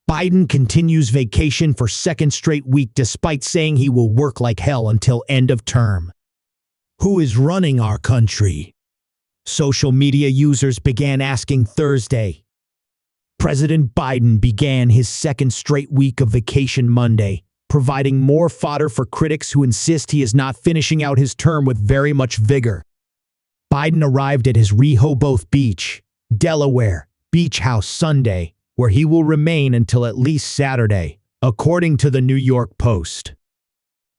Biden continues vacation for second straight week despite saying he will work like hell until end of term. Who is running our country? Social media users began asking Thursday. President Biden began his second straight week of vacation Monday, providing more fodder for critics who insist he is not finishing out his term with very much vigor. Biden arrived at his Rehoboth Beach, Delaware, beach house Sunday, where he will remain until at least Saturday, according to the New York Post.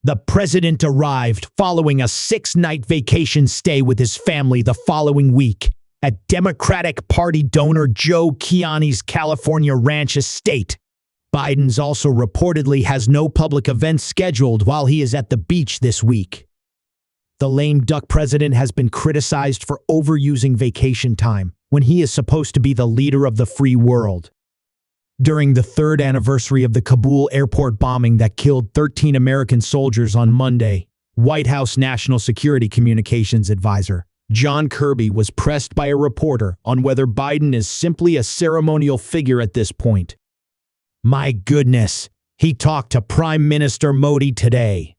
The president arrived following a 6-night vacation stay with his family the following week at Democratic Party donor Joe Kiani's California ranch estate. Biden's also reportedly has no public events scheduled while he is at the beach this week. The lame duck president has been criticized for overusing vacation time when he is supposed to be the leader of the free world. During the third anniversary of the Kabul airport bombing that killed 13 American soldiers on Monday, White House National Security Communications Advisor John Kirby was pressed by a reporter on whether Biden is simply a ceremonial figure at this point. My goodness, he talked to Prime Minister Modi today.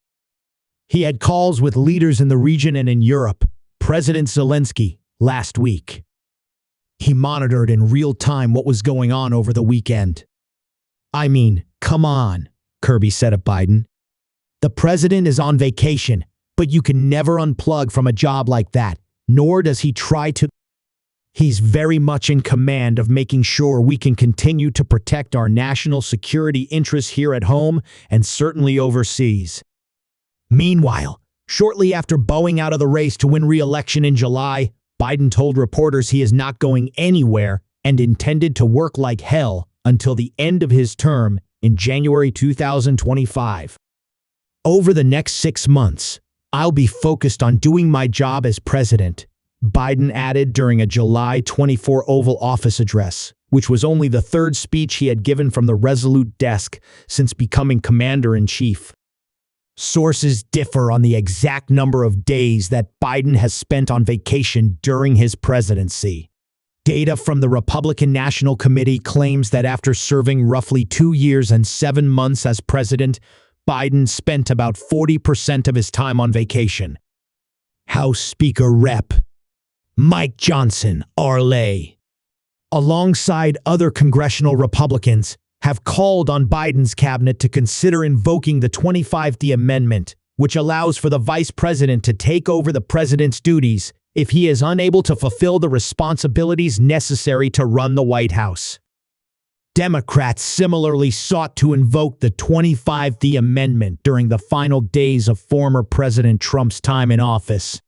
He had calls with leaders in the region and in Europe, President Zelensky, last week. He monitored in real time what was going on over the weekend. I mean, come on, Kirby said of Biden. The president is on vacation, but you can never unplug from a job like that, nor does he try to. He's very much in command of making sure we can continue to protect our national security interests here at home and certainly overseas. Meanwhile, shortly after bowing out of the race to win re-election in July, Biden told reporters he is not going anywhere and intended to work like hell until the end of his term in January 2025. Over the next 6 months, I'll be focused on doing my job as president, Biden added during a July 24 Oval Office address, which was only the third speech he had given from the Resolute desk since becoming commander-in-chief. Sources differ on the exact number of days that Biden has spent on vacation during his presidency. Data from the Republican National Committee claims that after serving roughly 2 years and 7 months as president, Biden spent about 40% of his time on vacation. House Speaker Rep. Mike Johnson, RLA, alongside other congressional Republicans, have called on Biden's cabinet to consider invoking the 25th Amendment, which allows for the vice president to take over the president's duties if he is unable to fulfill the responsibilities necessary to run the White House. Democrats similarly sought to invoke the 25th Amendment during the final days of former President Trump's time in office.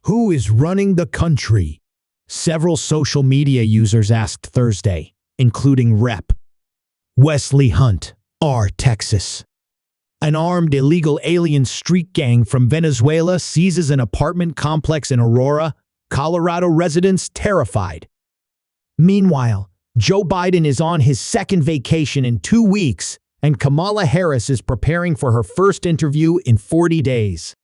Who is running the country? Several social media users asked Thursday, including Rep. Wesley Hunt, R. Texas. An armed illegal alien street gang from Venezuela seizes an apartment complex in Aurora, Colorado. Residents terrified. Meanwhile, Joe Biden is on his second vacation in 2 weeks, and Kamala Harris is preparing for her first interview in 40 days.